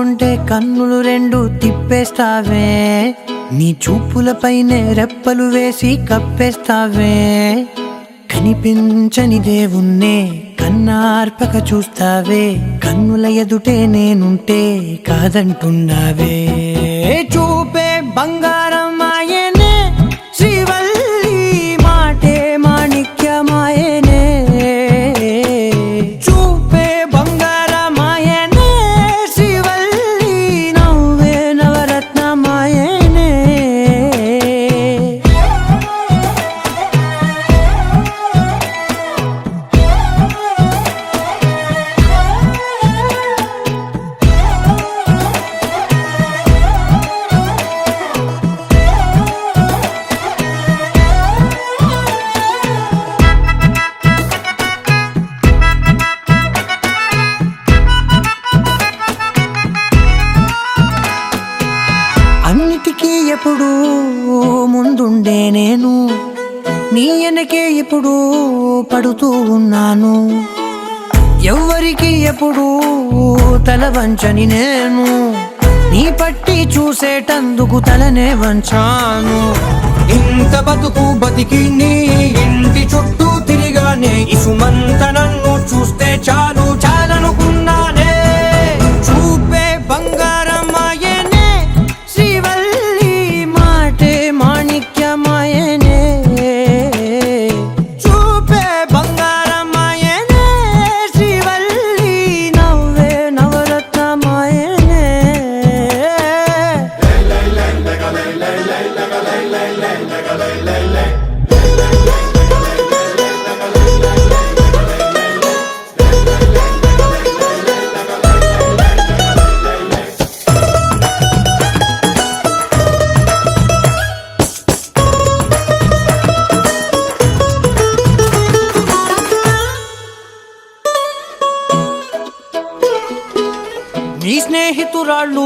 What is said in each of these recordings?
ఉంటే కన్నులు రెండు తిప్పేస్తావే, నీ చూపులపైనే రెప్పలు వేసి కప్పేస్తావే. కనిపించని దేవుణ్ణే కన్నార్పక చూస్తావే, కన్నుల ఎదుటే నేనుంటే కాదంటున్నావే. చూపే బంగారం ఆయనే శ్రీవల్లి, మాటే మాణిక్యమాయనే. చూపే బంగారం ఆయనే శ్రీవల్లి, నవ్వే నవరత్నమాయనే. అన్నిటికీ ఎప్పుడూ ముందుండే నేను, నీ వెనకే ఎప్పుడూ పడుతూ ఉన్నాను. ఎవ్వరికి ఎప్పుడూ తల వంచని నేను, నీ పట్టి చూసేటందుకు తలనే వంచాను. ఇంత బతుకు బతికి నీ ఇంటి చుట్టూ తిరిగానే, ఇసుమంత నన్ను చూస్తే చాలు చాలనుకున్నానే. చూపే బంగారం ఆయనే శ్రీవల్లి, మాటే మాణిక్యమాయనే. చూపే బంగారం ఆయనే శ్రీవల్లి, నవ్వే నవరత్నమాయనే. నీ స్నేహితురాళ్ళు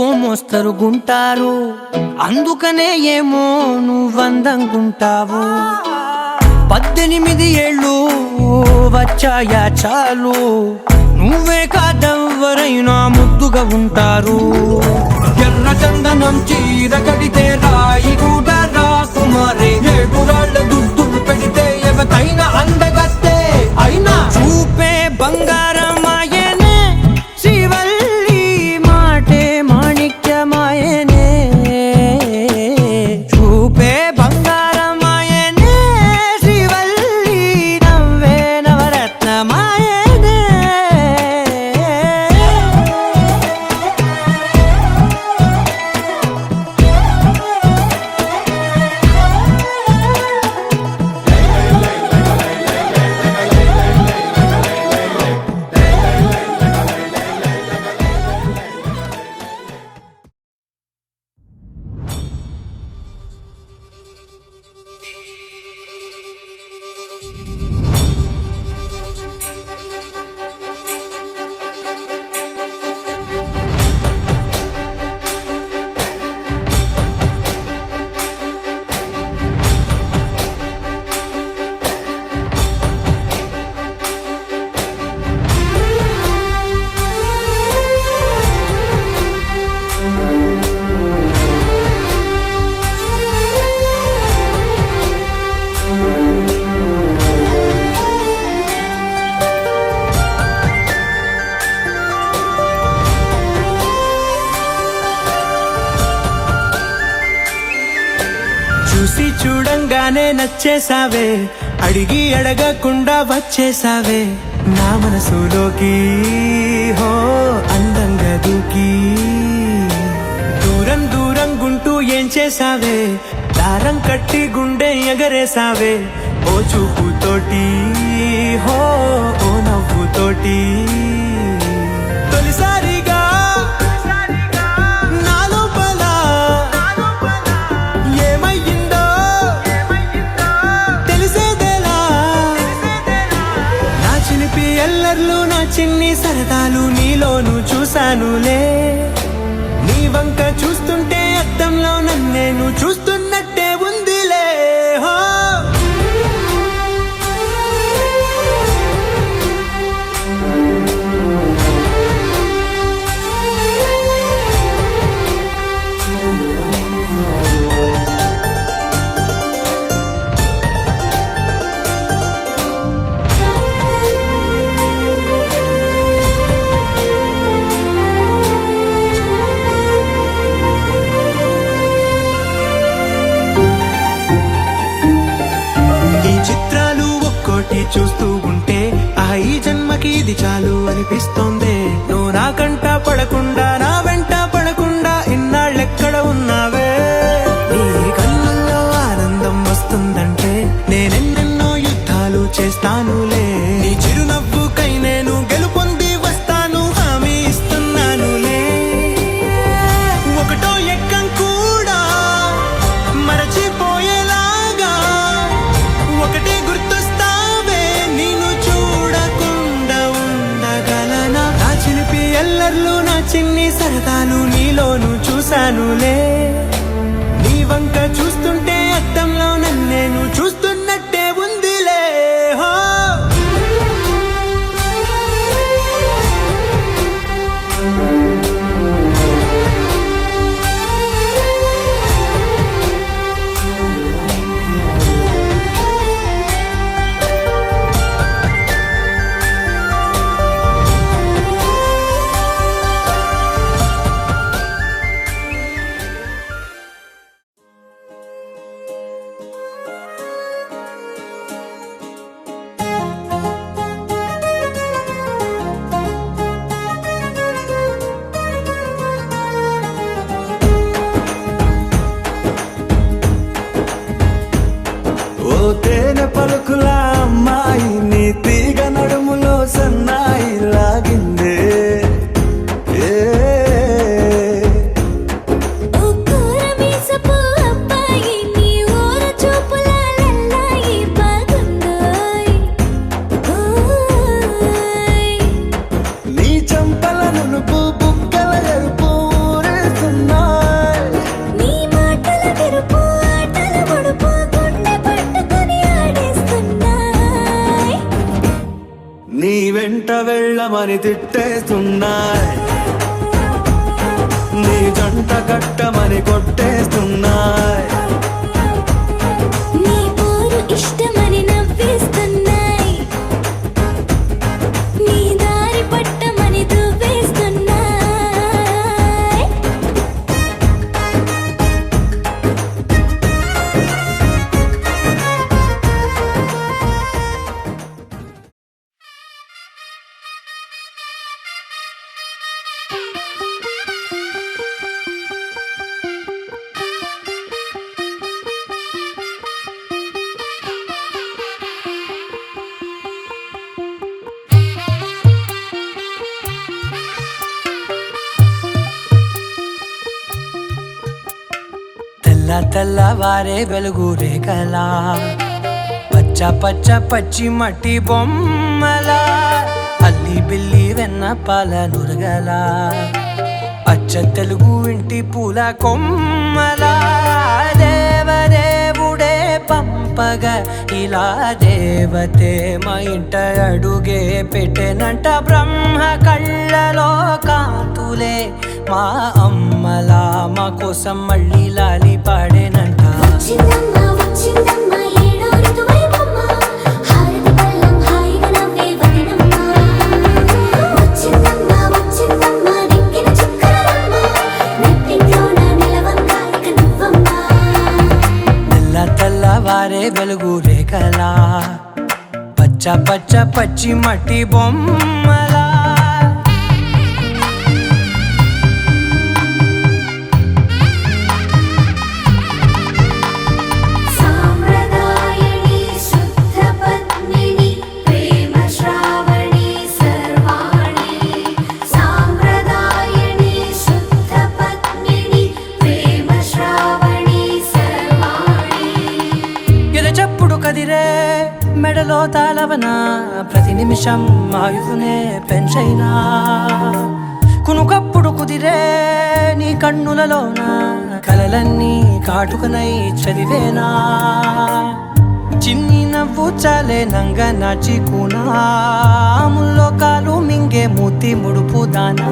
ఓ మోస్తరు గుంటారు, అందుకనే ఏమో నువ్వందంగుంటావు. 18 ఏళ్ళు వచ్చాయా చాలు, నువ్వే కాదెవ్వరైనా ముద్దుగా ఉంటారు. ఎర్ర చందనం చీర కడితే రాయి కూడా రాకుమారే, ఏడురాళ్ళ దుద్దులు పెడితే ఎవతైనా అందగత్తే అయినా. చూపే బంగారం ఆయనే శ్రీవల్లి, మాటే మాణిక్యమాయనే. చూపే బంగారం ఆయనే శ్రీవల్లి, నవ్వే నవరత్నమాయనే. చూసి చూడంగానే నచ్చేసావే, అడిగి అడగకుండా వచ్చేసావే నా మనసులోకి. హో అందంగా దూకి దూరం దూరం గుంటూ ఏం చేసావే, దారం కట్టి గుండె ఎగరేసావే. ఓ చూపుతోటి హో ఓ నవ్వుతోటి, తొలిసారిగా నా లోపల ఏమయ్యిందో తెలిసేదేలా. నా చిలిపి ఎల్లర్లు నా చిన్ని సరదాలు నీలోను చూశానులే. నీ వంక చూస్తుంటే అద్దంలో నన్నేను చూస్తున్నట్టే ఉందిలే. హో చూస్తూ ఉంటే ఈ జన్మకి ఇది చాలు అనిపిస్తోంది. నువ్వు నాకంట పడకుండా నా వెంట పడకుండా ఇన్నాళ్ళెక్కడ ఉన్నావే? నీ కళ్ళల్లో ఆనందం వస్తుందంటే నేనెన్నెన్నో యుద్ధాలు చేస్తానులే. నీ చిరునవ్వుకై నేను గెలుపొంది వస్తాను, హామీ ఇస్తున్నానులే. ఒకటో ఎక్కం కూడా మరచిపోయేలాగా ఒకటే గుర్తొస్తావే, నేను చూడకుండా ఉండగలనా? నా చిలిపి ఎల్లర్లు నా చిన్ని సరదాలు నీలోను చూశానులే. నీ వంక చూస్తుంటే అద్దంలో నన్నేను చూస్తున్నట్టే ఉందిలే. హో ఓ తేనె పలుకుల అమ్మాయి నీ తీగ నడుములో సన్నాయి లాగిందే. ఏ ఓ కూరమీసపు అబ్బాయి నీ ఊర చూపుల లల్లాయి బాగుందోయ్. ఓయ్ నీ చంపల నునుపు బుగ్గల ఎరుపు ఊరేస్తున్నాయి. నీ మాటల తెరుపు ఆటల పొడుపు గుండె పట్టుకొని ఆడేస్తున్నాయ్. నీ వెంట వెళ్ళమని తిట్టేస్తున్నాయి. నీ జంట కట్టమని కొట్టేస్తున్నాయి. నీ పోరు ఇష్టమని నవ్వేస్తున్నాయ్. నీ దారి పట్టమని దువ్వేస్తున్నాయ్. తెల్ల తెల్లవారే వెలుగు రేఖలా, పచ్చ పచ్చ పచ్చి మట్టి బొమ్మలా, అల్లి బిల్లి వెన్న పాల నురగలా, అచ్చ తెలుగు ఇంటి పూల కొమ్మలా, దేవదేవుడే పంపగా ఇలా దేవతే మా ఇంట అడుగే పెట్టెనంట. బ్రహ్మ కళ్ళలో కాంతులే మా అమ్మలా మా కోసం మళ్ళీ లాలి పాడేనంట. వచ్చిందమ్మ వచ్చిందమ్మ ఏడో ఋతువైవమ్మ, హారతి పళ్ళం హాయిగా నవ్వే వదినమ్మ. వచ్చిందమ్మ వచ్చిందమ్మ దిక్కిన చుక్కలమ్మ, నెట్టింట్లోన నిలవంగా ఇక నువ్వమ్మ. తెల్ల తెల్లవారే వెలుగు రేఖలా, పచ్చ పచ్చ పచ్చి మట్టి బొమ్మలా. సాంప్రదాయని శుద్ధ పద్మిని ప్రేమ శ్రావణి సర్వాణి. సాంప్రదాయని శుద్ధ పద్మిని ప్రేమ శ్రావణి సర్వాణి. ఎరచప్పుడు కదిరే మెడలో తాళవన, ప్రతి నిమిషం ఆయుధునే పెంచైనా. కునుకప్పుడు కుదిరే నీ కన్నులలోన, కలలన్నీ కాటుకనై చదివేనా. చిన్ని నవ్వు చాలే నంగ నాచి కూనాముల్లో కాలు మింగే మూతి ముడుపు దానా.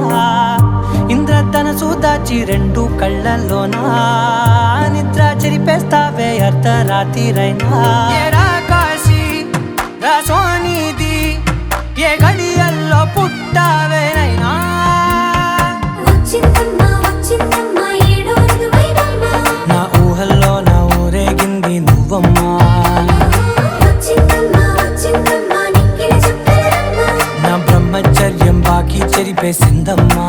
ఇంద్రధనసు దాచి రెండు కళ్ళల్లోనా, నిద్ర చెరిపేస్తావే అర్ధరాత్రిరైనా. ఏరా కాశీ రా సోనిది, ఏ గడియల్లో పుట్టావేనైనా. వచ్చిందమ్మ వచ్చిందమ్మ ఏడో ఋతువైవమ్మ, నా ఊహల్లో నా ఊరేగింది నువ్వమ్మా. వచ్చిందమ్మ వచ్చిందమ్మ వచ్చిందమ్మా నిక్కిలి చుక్కలమ్మ నా బ్రహ్మచర్యం బాకీ చెరిపేసిందమ్మా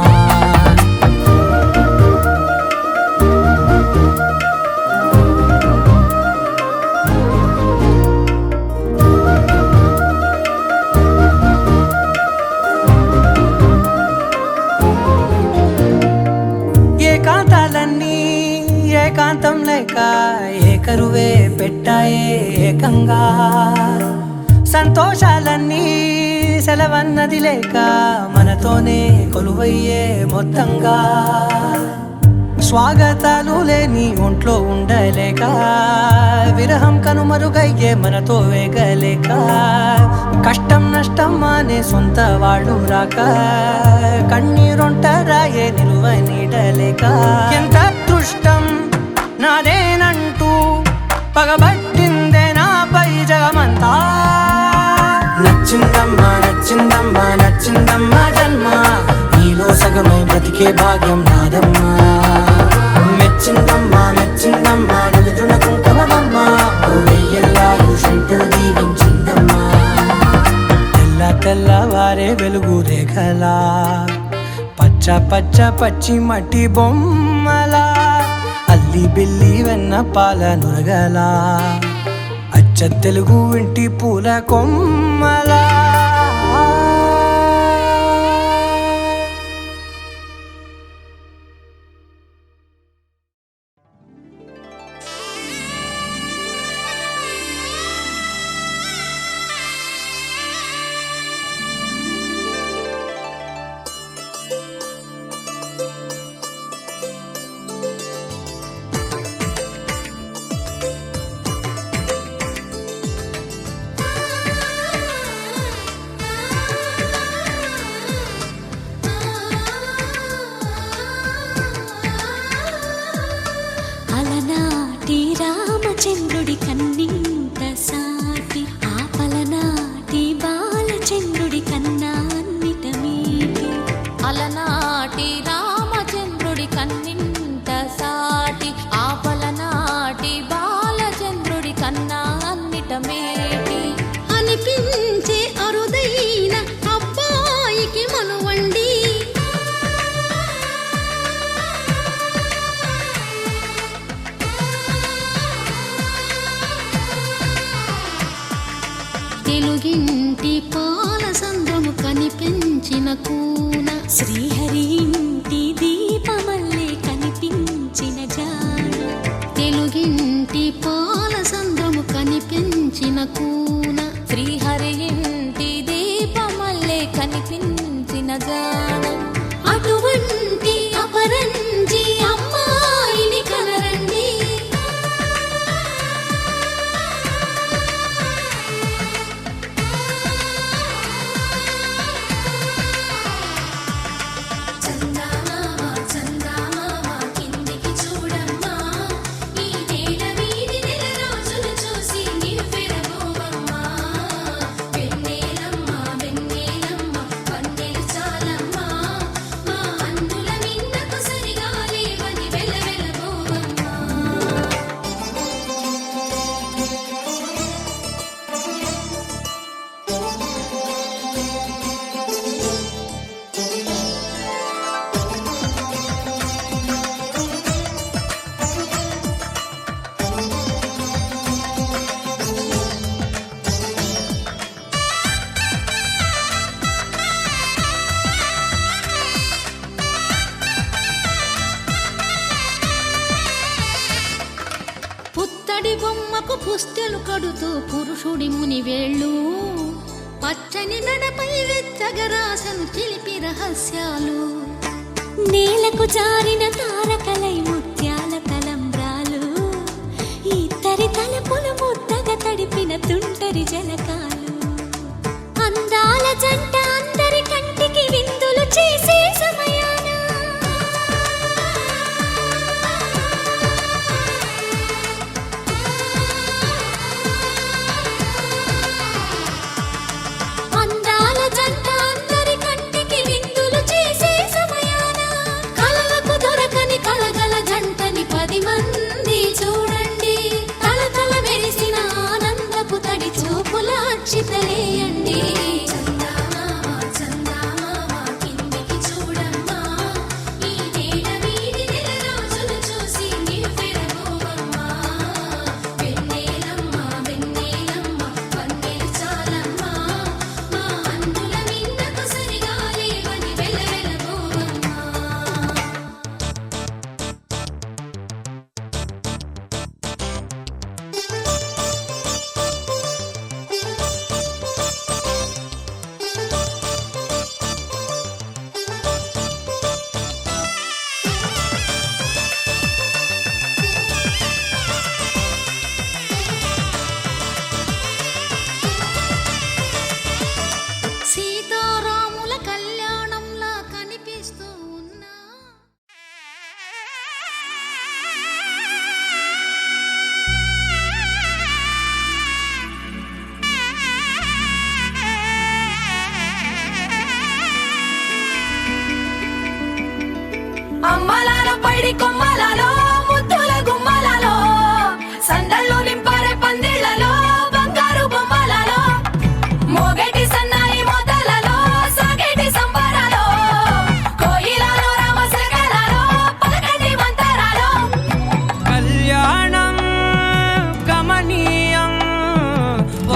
ఏకాంతాలన్నీ ఏకాంతం లేక ఏకరువే పెట్టాయే ఏకంగా సంతోషాలన్నీ సెలవన్నది లేక మనతోనే కొలువయ్యే మొత్తంగా స్వాగతాలు లేని ఒంట్లో ఉండలేక విరహం కనుమరుగయ్యే మనతో వేగలేక కష్టం నష్టం అనే సొంత వాళ్ళు రాక కన్నీరొంటరాయే నిలువ నీడలేక ఎంత అదృష్టం నాదేనంటూ పగబట్టిందే నాపై జగమంతా నచ్చిందమ్మా నచ్చిందమ్మా నచ్చిందమ్మా జన్మ నీలో సగమై బ్రతికే భాగ్యం నాదమ్మా మెచ్చిందమ్మా మెచ్చిందమ్మా నలుజున కుంకుమమ్మా వెయ్యల్లాలు శంకరు దీవించిందమ్మా తెల్ల తెల్లవారే వెలుగు రేఖలా పచ్చ పచ్చ పచ్చి మట్టి బొమ్మలా అల్లి బిల్లి వెన్న పాల నురగలా అచ్చ తెలుగు ఇంటి పూల కొమ్మలా అలనాటి రామచంద్రుడి కన్నింత సాటి ఆపలనాటి బాలచంద్రుడి కన్నా అన్నిట మీటి అలనాటి రామచంద్రుడి కన్నింత సాటి ఆపలనాటి బాలచంద్రుడి కన్నా అన్నిట మేటి అనిపించే అరుదైన అబ్బాయికి మనువండి తెలుగింటి పాల సంద్రము కనిపించిన కూన శ్రీహరి ఇంటి దీపమల్లే కనిపించిన జాడ తెలుగింటి పాల సంద్రము కనిపించిన కూన శ్రీహరి ఇంటి దీపమల్లే కనిపించిన జాడ అటువంటి అపరంజి అమ్మాయిని కనరండి చందమామ చందమామ కిందికి చూడమ్మా ఈ నేల వీధి నెల రోజులు చూసి నివ్వెరబోవమ్మా వెన్నెలమ్మ వెన్నెలమ్మ వన్నెలు చాలమ్మా మా అందుల మిన్నకు సరిగా లేవని వెలవెలబోవమ్మా పుత్తడి బొమ్మకు పుస్తెలు కడుతూ పురుషుడి ముని వేళ్ళు పచ్చని నడపై వెచ్చగరాసను చిలిపి రహస్యాలు నేలకు జారిన తారకలై ముత్యాల తలంబ్రాలు ఇద్దరి తలపులు ముద్దగా తడిపిన తుంటరి జలకాలు అందాల జంట అందరి కంటికి విందులు చేసే సమయాన అందాల జంట అందరి కంటికి విందులు చేసే సమయాన కలలకు దొరకని కలగల జంటని 10 మంది చూడండి తల తల మెరిసి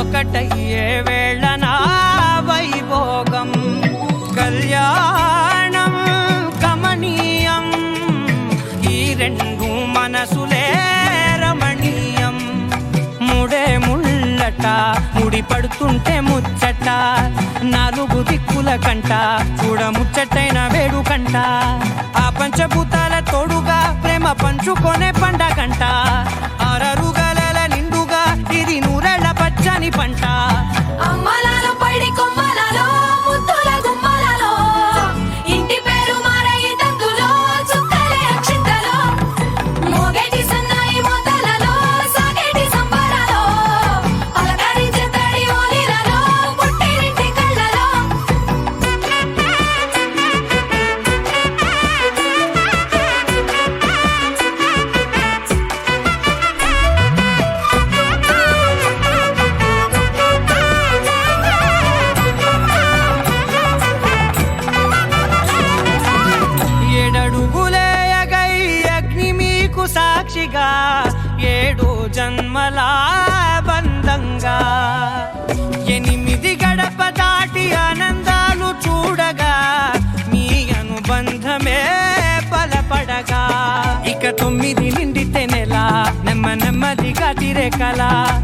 ఒకటయ్యే వేళ నా వైభోగం కళ్యాణం కమనీయం ఈ రెండు మనసులే రమణీయం ముడే ముళ్ళట ముడి పడుతుంటే ముచ్చట నాలుగు దిక్కుల కంట చూడ ముచ్చటైన వేడుకంట ఆ పంచభూతాల తోడుగా ప్రేమ పంచుకొనే పండగంట ఆరరుగల నిండుగా ఇది నూరెళ్ళ పచ్చని పంట అమ్మలాలో పడి కొమ్మలలో ముద్దుల గుమ్మలలో ఇంటి పేరు మారయి తందులో చుక్కలే అక్షింతలో మోగేటి సన్నాయి మోతలలో సాగేటి సంబరాలో అలకరించే తడి ఓలిలలో పుట్టినింటి కళ్ళలో ఏడడుగులేయగై అగ్ని మీకు సాక్షిగా ఏడు జన్మల బంధంగా 8 గడప దాటి ఆనందాలు చూడగా మీ అనుబంధమే బలపడగా ఇక 9 నిండితే నెల నెమ్మదిగా తిరేకల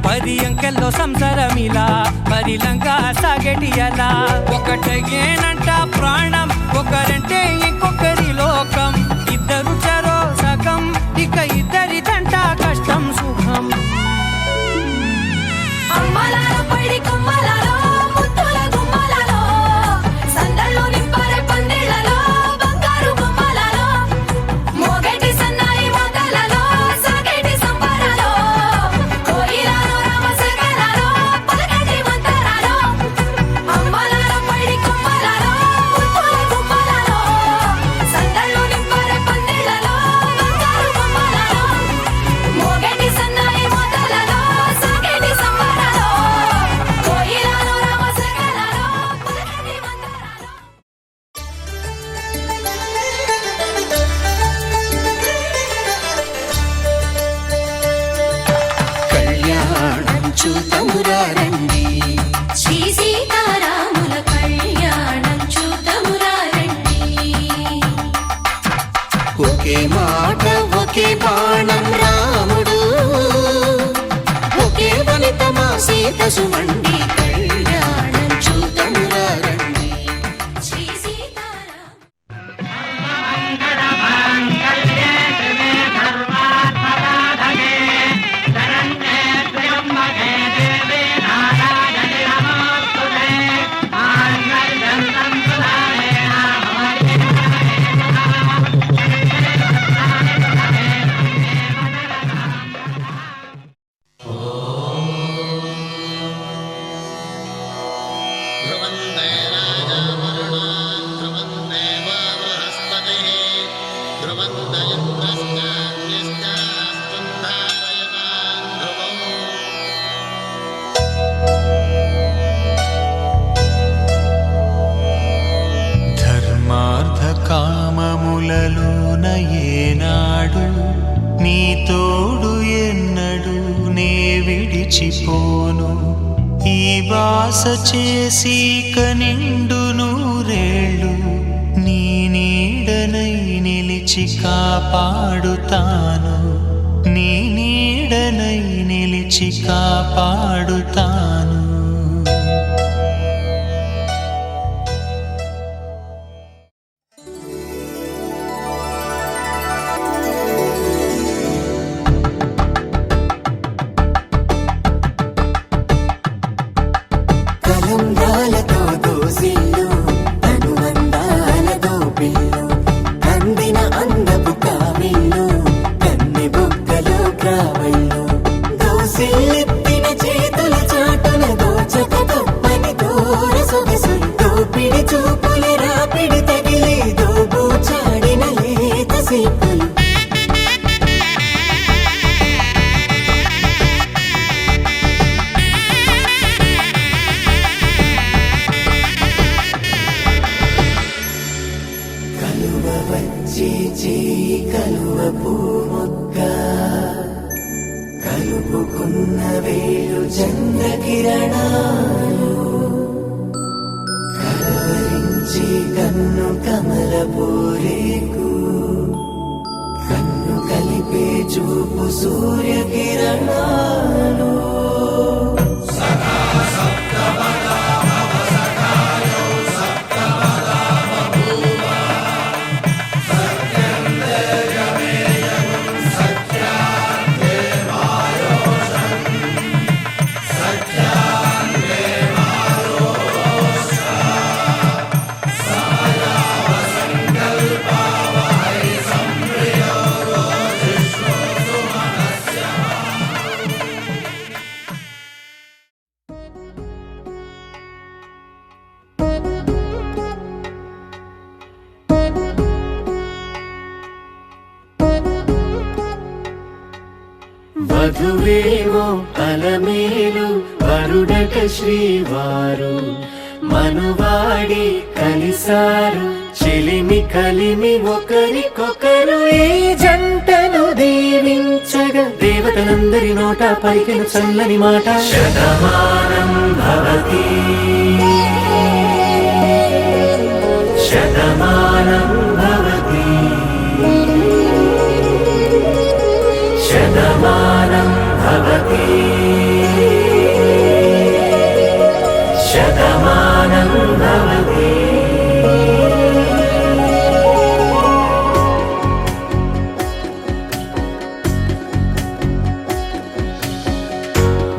10 అంకెల్లో సంసారమిలా పరిలంగా సాగటి అలా ఒకటేనంట ప్రాణం ఒకరంటే ఇంకొకరి లోకం ఇద్దరు చరో సగం ఇక ఇద్దరిదంట కష్టం సుఖం అమ్మలాలో పడి కొమ్మలలో ముద్దుల గుమ్మలలో సందళ్ళు నింపరే పందిళ్ళలో బంగారు గుమ్మలలో మోగేటి సన్నాయి మోతలలో సాగేటి సంబరాలో కోయిలలో రామసగలలో పలకటి మంతరాలో అమ్మలాలో పడి కొమ్మలలో ముద్దుల గుమ్మలలో సందళ్ళు నింపరే పందిళ్ళలో బంగారు గుమ్మలలో మోగేటి సన్నాయి మోతలలో సాగేటి సంబరాలో కోయిలలో రామసగలలో పలకటి మంతరాలో కళ్యాణం చూతమురా రండి శ్రీ సీతారాముల కళ్యాణం చూతమురా రండి ఒకే మాట ఒకే బాణం రాముడు ఒకే వనిత మా సీత సుమండి కళ్యాణం చూతమురా రండి శ్రీ సీతారామ ధర్మార్థ కామములలోన ఏనాడు నీ తోడు ఎన్నడు నే విడిచిపోను ఈ వాస చేసి కనిండు నూరేళ్ళు నీ నీడనై నిలిచి కాపాడుతాను నీ నీడనై నిలిచి కాపాడుతాను కలంబ్రాలతో దోసిల్లు అనుబంధాలతో పిల్లు అందిన అందపు కావిళ్ళు కన్ని బుగ్గలు గ్రావళ్ళు దోసిల్లెత్తిన చేతుల చాటున దోచక తప్పని దూర సొగసులు దోపిడి చూపుల రాపిడి తగిలి దోబూచాడిన లేత సీపులు చంద్రకిరణాలు కలవరించి కన్ను కమలపూరేకు కన్ను కలిపే చూపు సూర్యకిరణాలు వధువేమో అలమేలు వరుడట శ్రీవారు మనువాడి కలిసారు చెలిమి కలిమి ఒకరికొకరు ఈ జంటను దీవించగా దేవతలందరి నోట పలికిన చల్లని మాట శతమానం భవతి శతమానం భవతి శతమానం భవతి శతమానం భవతి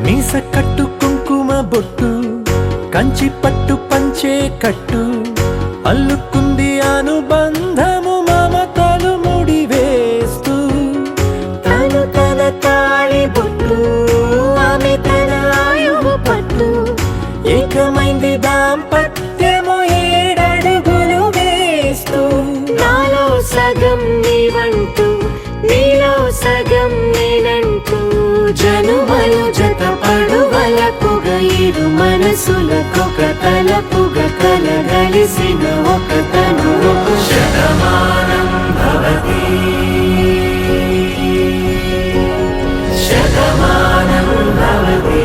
మీస కట్టు కుంకుమ బొట్టు కంచి పట్టు పంచే కట్టు అల్లుకుంది అనుబంధము మమతలు ముడివేస్తూ తను తన తాళి బొట్టు ఆమె తన ఆయువు పట్టు ఏకమైంది దాంపత్యము 7 అడుగులు వేస్తూ నాలో సగం నీవంటూ నీలో సగం నేనంటూ జనుమలు జత పడువలపుగ ఇరు మనసులకొక తలపుగ కలగలిసిన ఒక తను శతమానం భవతి శతమానం భవతి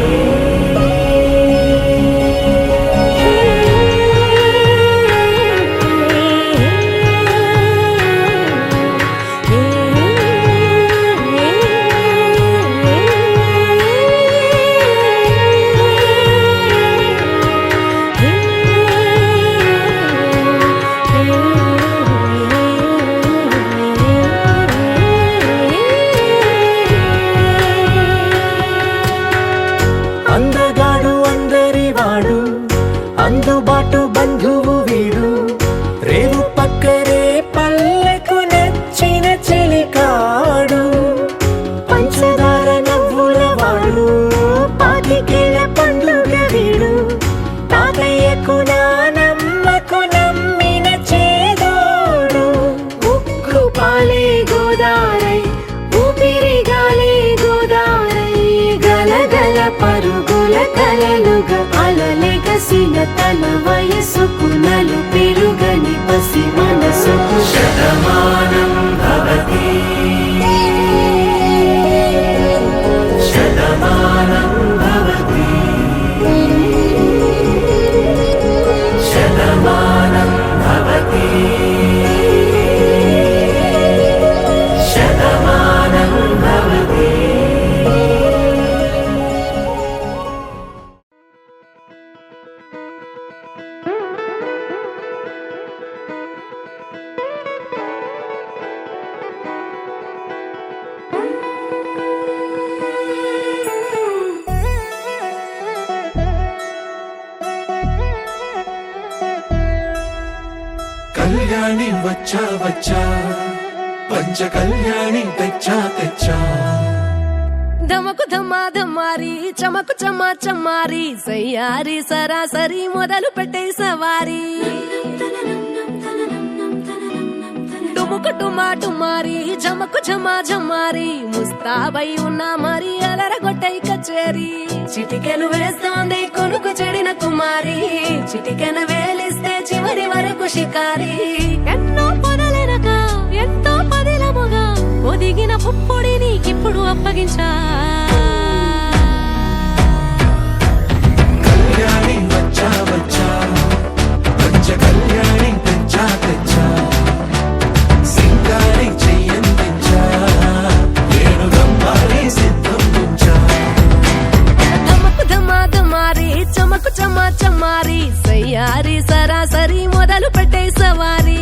అందగాడు అందరి వాడు అందుబాటు బంధువు వీడు రేవు పక్కరే పల్లెకు నచ్చిన చెలికాడు పంచదార నవ్వుల వాడు పాతికేల పండుగ వీడు తాతయ్యకు నానమ్మకు నమ్మిన చేదోడు ఉక్కు పాలే గోదారై ఊపిరిగాలే గోదారై గలగల పరుగుల కలలుగా అలలెగసిన తన వయసుకు నలు పెరుగని పసి మనసుకు శతమానం భవతి శతమానం భవతి శతమానం భవతి శతమానం భవతి కళ్యాణి వచ్చా వచ్చా పంచ కళ్యాణి తెచ్చా తెచ్చా ధమకు ధమ్మా ధమ్మారి చమకు చమ్మా చమ్మారి సయ్యారి సరాసరి మొదలు పెట్టే సవారి టుముకు టుమా టుమారి జమకు ఝమా ఝమారి ముస్తాబై ఉన్నా మరి అలరగొట్టై కచేరి చిటికెలు వేస్తోంది కొనుకు చెడిన కుమారి చిటికెన వేలిస్తే చివరి వరకు షికారి ఎన్నో పొదలెనక ఎంతో పదిలముగా ఒదిగిన పుప్పొడి నీకిప్పుడు అప్పగించా సరి మొదలు పెట్టే సవారీ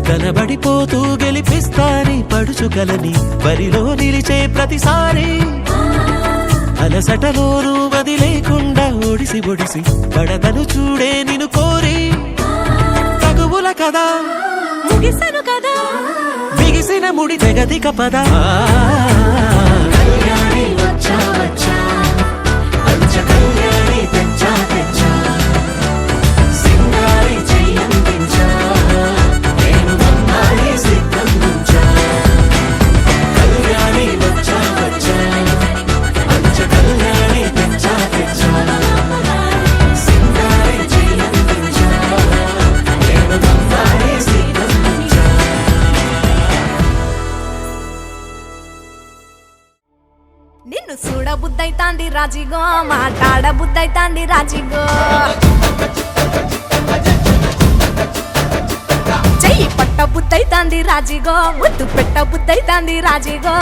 కనబడిపోతూ గెలిపిస్తాని పడుచుగలని బరిలో నిలిచే ప్రతిసారి అలసటలోనూ వదిలేకుండా ఒడిసి ఒడిసి పడతను చూడే నిన్ను కోరి తగువుల కదా ముగిసను కదా బిగిసిన ముడి తెగదిక పద కళ్యాణి వచ్చా వచ్చా పంచ కళ్యాణి తెచ్చా తెచ్చా సింగారి చెయ్యందించా నేను నమ్మాలి సిద్ధందించా కళ్యాణి వచ్చా వచ్చా పంచ కళ్యాణి తెచ్చా తెచ్చా సింగారి చెయ్యందించా నేను నమ్మాలి సిద్ధందించా నిన్ను చూడ బుద్ధైతాంది రాజిగో మాట్లాడ బుద్ధైతాంది రాజిగో చెయ్యి పట్ట బుద్ధైతాంది రాజిగో ముద్దు పెట్ట బుద్ధైతాంది రాజిగో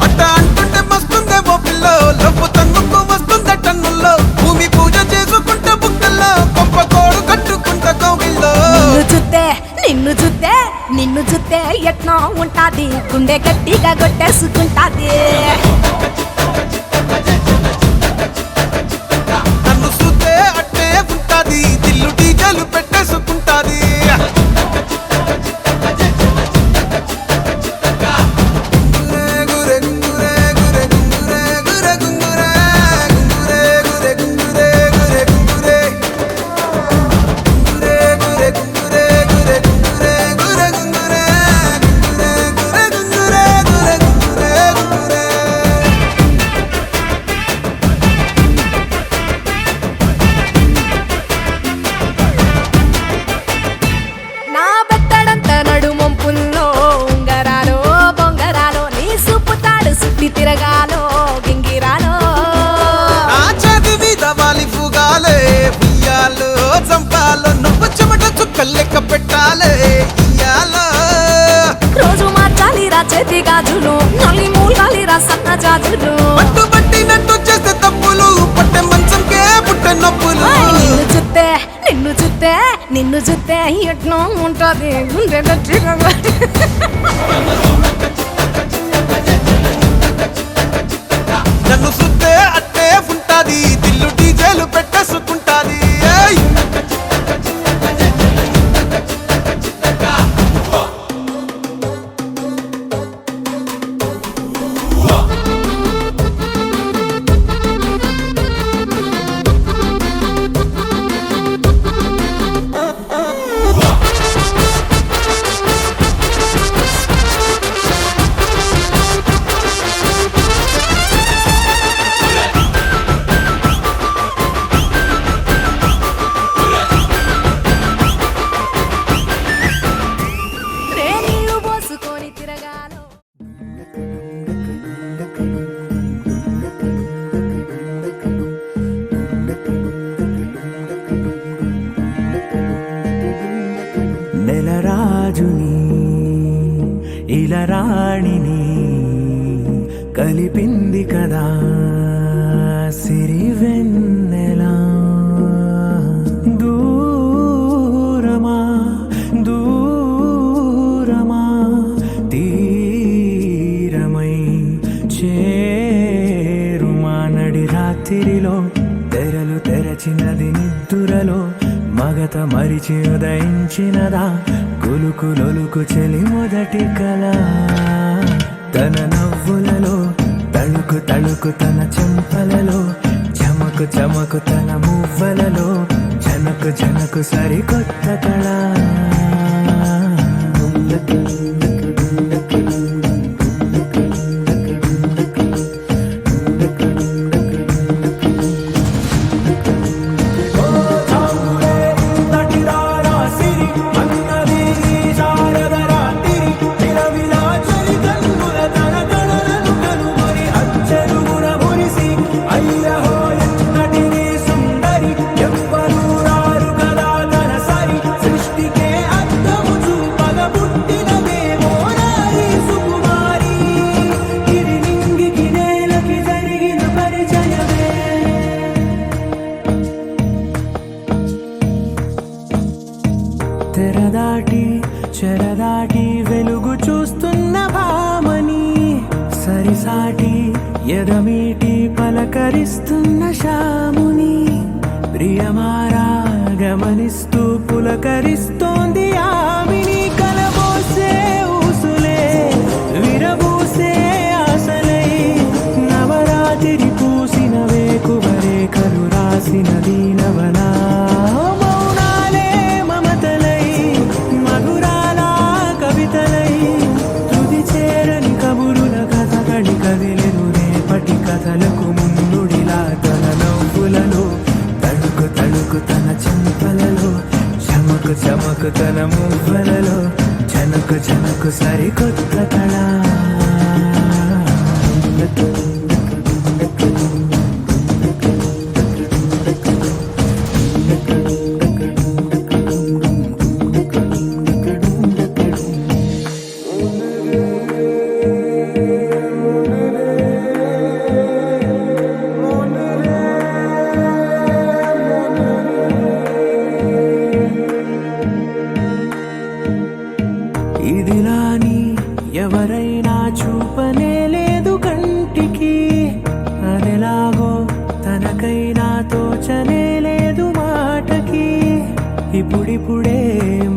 అట్ట అంటుంటే మస్తుందేమో పిల్లో లవ్వు తన్నుకు వస్తుందే టన్నుల్లో భూమి పూజ చేసుకుంటే బుక్కల్లో గొప్ప కోడు కట్టుకుంటే కోగిల్లో నిన్ను చూస్తే నిన్ను చూస్తే ఎట్నో ఉంటాది గుండె గట్టిగా కొట్టేసుకుంటాది నన్ను చూస్తే అట్టే ఉంటాది దిల్లు డీజలు పెట్టేసుకుంటాది నా బెత్తడంత నడుమొంపుల్లో ఉంగరాలో బొంగరాలో నీ సుప్పుతాడు సుట్టి తిరగాలో గింగిరాలో నా చేతి మీద వాలి ఫుగాలే ఉయ్యాలో చంపాలో నువ్వు చెమట చుక్కలు లెక్క పెట్టాలే ఇయ్యాలో రోజు మార్చాలి రా చేతి గాజులు నల్లి మూలాలి రా సన్న జాజులు పట్టు పట్టినట్టు చేస్తే తప్పులు పట్టే మంచంకే పుట్టే నొప్పులు నిన్ను చూస్తే ఎట్నో ఉంటది గుండె గట్టిగా నన్ను చూస్తే అట్టే ఉంటాది దిల్లు డీజేలు పెట్టేసుకుంటాది ఏయ్! నీళ్ళు పోసుకొని తిరగాలో నెలరాజుని ఇలా రాణిని కలిపింది కదా సిరివెన్నెలా దూరమా దూరమా తీరమై చే కథ మరిచి ఉదయించినదా కులుకులొలుకు చెలి మొదటి కళ తన నవ్వులలో తళుకు తళుకు తన చెంపలలో చమకు చమకు తన మువ్వలలో జనకు జనకు సరికొత్త కళ తెరదాటి చెరదాటి వెలుగు చూస్తున్న భామని సరిసాటి ఎదమీటి పలకరిస్తున్న శాముని ప్రియమారా గమనిస్తూ పులకరిస్తోంది ఆమెని కలబోసే ఊసులే విరబూసే ఆశలై నవరాత్రి పూసిన వేకువరే కలు రాసిన దీనవనా కథలకు ముందుడిలా తన నవ్వులలో తడుకు తడుకు తన చెంపలలో చమకు చమకు తన మువ్వలలో జనకు జనకు సరికొత్త కళ ఇదిలాని ఎవరైనా చూపనే లేదు కంటికి అదెలాగో తనకైనా తోచనే లేదు మాటకి ఇప్పుడిప్పుడే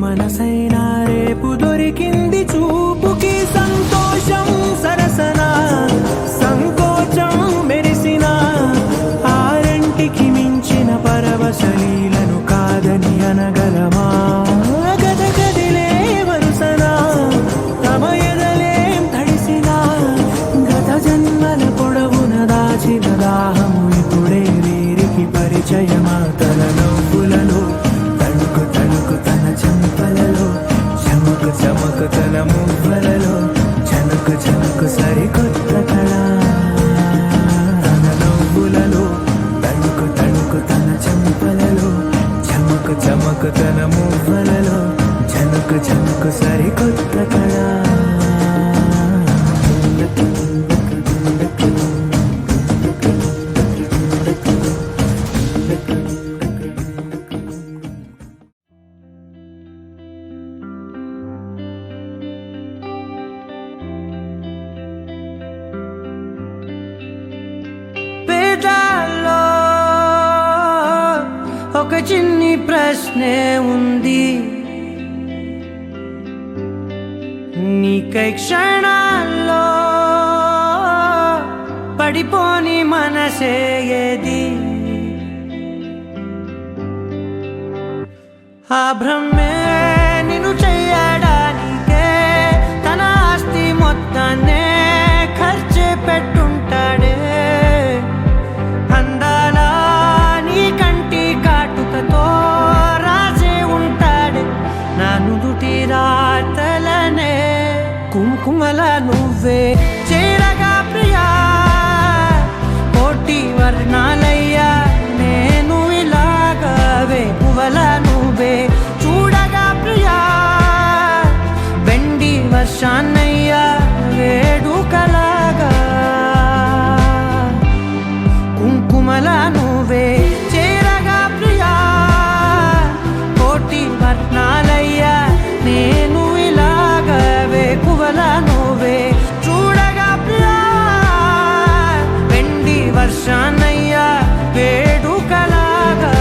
మనసైనా రేపు దొరికింది చూపుకి సంతోషం సరసన సంకోచం మెరిసిన ఆరంటికి మించిన పరవశలీలను కాదని అనగలమా దాహము ఇప్పుడే వీరికి పరిచయమా తన నవ్వులలో తణుకు తణుకు తన చెంపలలో చమకు చమకు తన మువ్వలలో జనకు జనకు సరికొత్త కళ తన నవ్వులలో తణుకు తణుకు తన చెంపలలో చమకు చమకు తన మువ్వలలో జనకు జనకు సరికొత్త కళ ఒక చిన్ని ప్రశ్నే ఉంది నీకై క్షణాల్లో పడిపోని మనసే ఏది ఆ భ్రమే నిన్ను చెయ్యడానికే తన ఆస్తి మొత్తాన్నే ఖర్చు పెట్టుంటాడే అందాల నీ కంటి కాటుకతో రాజే ఉంటాడే నా నుదుటి రాతలనే కుంకుమల నువ్వే చేరగా ప్రియా కోటి వర్ణాలయ్యా నేను ఇలాగవే పువ్వల నువ్వే చూడగా ప్రియా వెండి వర్షాన్నయ్యా వేడుకలాగా కుంకుమల నువ్వే చేరగా ప్రియా కోటి వర్ణాలయ్యా నేను ఇలాగవే పువ్వల నువ్వే చూడగా ప్రియా వెండి వర్షాన్నయ్యా వేడుకలాగా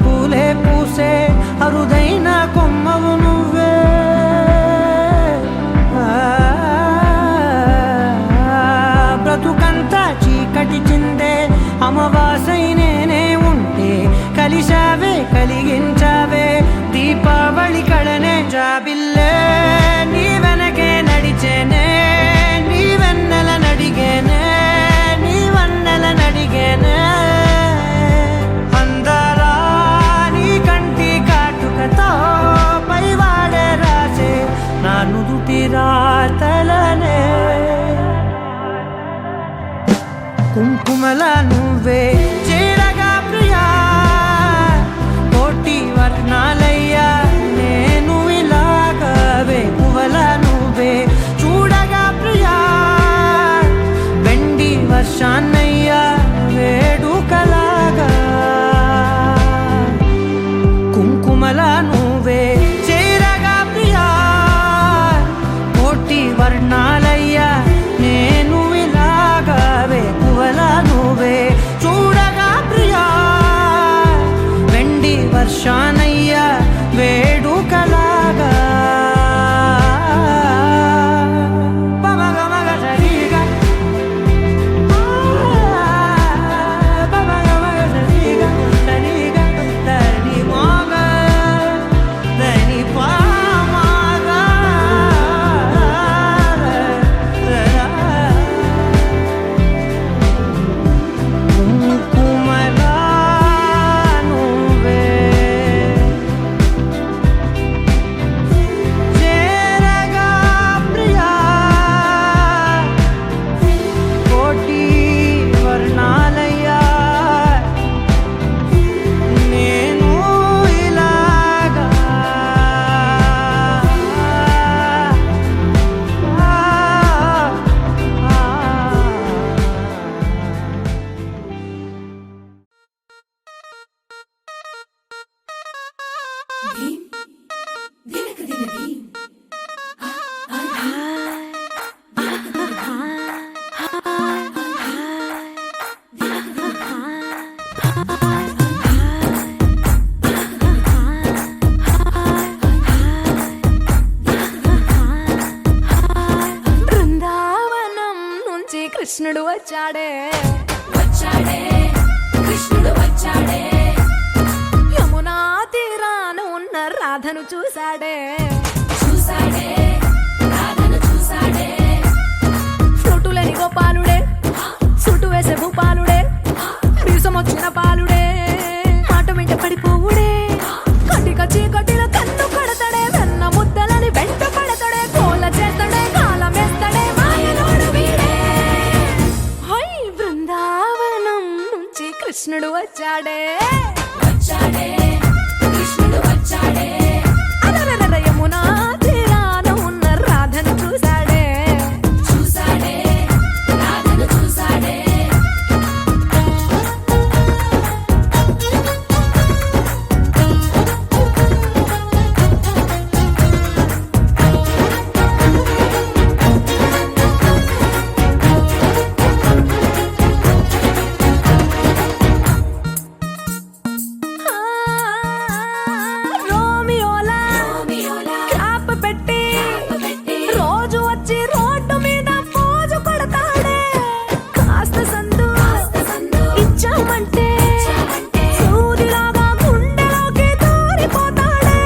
పూలే పూసే అరుదైన కొమ్మవు నువ్వే బ్రతుకంతా చీకటి చిందే అమవాసై నేనే ఉంటే కలిశావే కలిగించావే దీపావళి కళనే జాబిల్లే నీ వెనకే నడిచేనే నీ వెన్నెల నడిగేనే నీ వన్నెల నడిగేనే అందరా నీ కంటి కాటుకతో పైవాడే రాసే నా నుదుటి రాతలనే కుంకుమల నువ్వే చేరగా ప్రియా కోటి వర్ణాలయ్యా నేను ఇలాగవే పువ్వల నువ్వే చూడగా ప్రియా వెండి వర్షాన్నయ్యా వేడుకలాగా కుంకుమల నువ్వే చేరగా ప్రియా కోటి వర్ణాలయ్యా నేను ఇలాగవే పువ్వల నువ్వే చూడగా ప్రియా వెండి వర్షానయ్యా వేడుకలాగా పమగమగ సరిగా పమగమగ సరిగా సరిగా దని మోగ దని పామగ కుంకుమల నువ్వే చేరగా ప్రియా కోటి వర్ణాలయ్యా నేను ఇలాగా ధీమ్ దినక దిన ధీమ్ బృందావనం నుంచి కృష్ణుడు వచ్చాడే వచ్చాడే కృష్ణుడు వచ్చాడే యమునా తీరాన ఉన్న రాధను చూశాడే చూసాడే రాధను చూసాడే ఫ్లూటులేని గోపాలుడే సుటు వేసే భూపాలుడే మీసం వచ్చిన పాలుడే మాట వెంట పడిపోవుడే కటిక చీకటిల కన్ను కడతాడే వెన్న ముద్దలని వెంట పడతాడే కోల చేస్తాడే కాలం వేస్తాడే మాయలోడు వీడే హై బృందావనం నుంచి కృష్ణుడు వచ్చాడే వచ్చాడే కృష్ణుడు వచ్చాడే అలరలర యమునా తీరాన ఉన్న రాధను చూశాడే చూసాడే రాధను చూసాడే రోమియోలా రోమియోలా క్లాప్ పెట్టి పెట్టి రోజు వచ్చి రోడ్డు మీద పోజు కొడతాడే కాస్త సందు సందు ఇచ్చామంటే ఇచ్చామంటే సూదిలాగా గుండెలోకి దూరిపోతాడే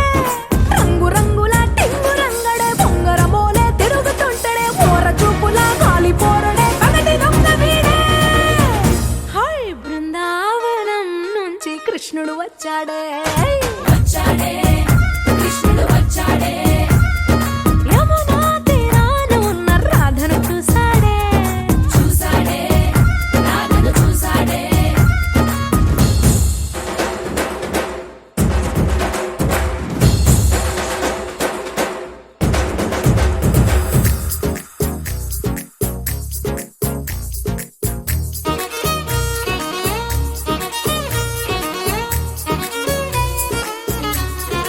రంగు రంగుల టింగు రంగడే బొంగరమోలే తిరుగుతుంటాడే ఓర చూపులా కాలిపోరడే పగటి దొంగ వీడే హై బృందావనం నుంచి కృష్ణుడు వచ్చాడే వచ్చాడే కృష్ణుడు వచ్చాడే యమునా తీరాన ఉన్న రాధను చూశాడే చూసాడే రాధను చూసాడే ఆ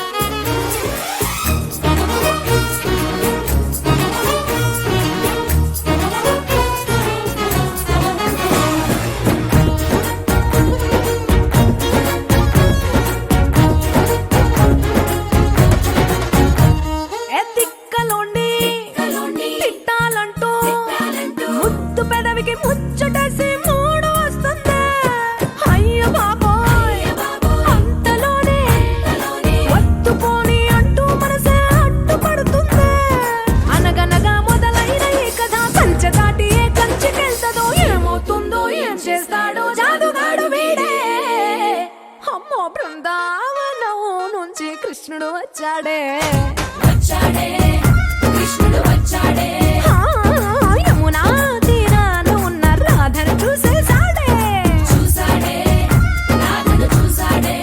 కృష్ణుడు వచ్చాడే వచ్చాడే కృష్ణుడు వచ్చాడే ఆ, యమునా తీరాన ఉన్న రాధను చూసేసాడే చూసాడే రాధను చూసాడే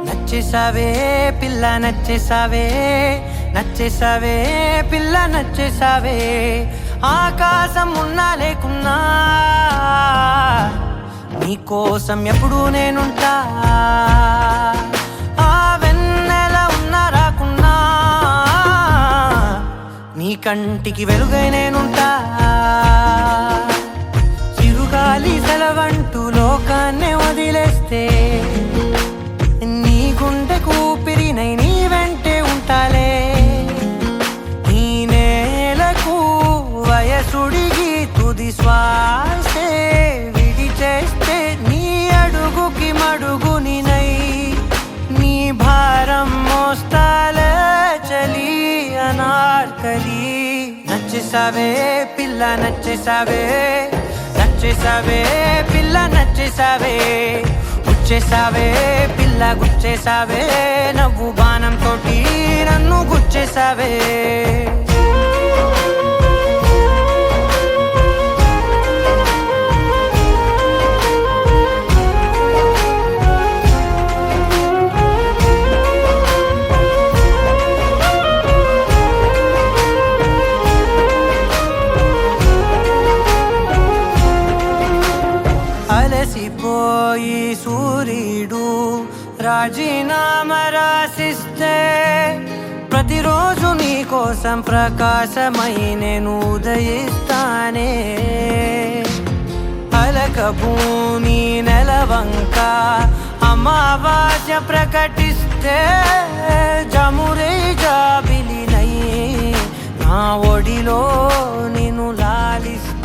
నచ్చేసావే పిల్ల నచ్చేసావే నచ్చేసావే పిల్ల నచ్చేసావే ఆకాశం ఉన్నా లేకున్నా నీకోసం ఎప్పుడు నేనుంటా ఆ వెన్నెల ఉన్నా రాకున్నా నీ కంటికి వెలుగై నేనుంటా చిరుగాలి సెలవంటూ లోకాన్నే వదిలేస్తే నీ గుండె కూపిరినై నీ వెంటే ఉంటాలే ఈ నేలకు వయసుడిగి తుది శ్వాసే విడిచేస్తే నీ అడుగుకి మడుగునినై నీ భారం మోస్తాలే చలి అనార్కలి నచ్చేసావే పిల్ల నచ్చేసావే నచ్చేసావే పిల్ల నచ్చేసావే గుచ్చేసావే పిల్ల గుచ్చేసావే నవ్వు బాణం తోటి నన్ను గుచ్చేసావే అలసిపోయి సూర్యుడు రాజీనామా రాసిస్తే ప్రతిరోజు నీ కోసం ప్రకాశమై నేను ఉదయిస్తానే అలకభూమి నెలవంక అమావాస్య ప్రకటిస్తే జమురే జాబిలినై నా ఒడిలో నిన్ను లాలిస్తే